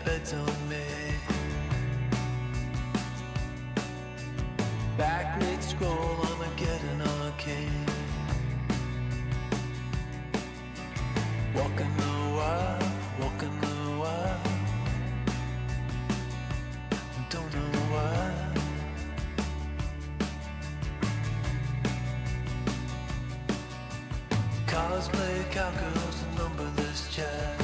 beds on me. Back mid-scroll, Armageddon arcade. Walking the wild, walking the wild. Don't know why. Cosplay cowgirls and numberless chat.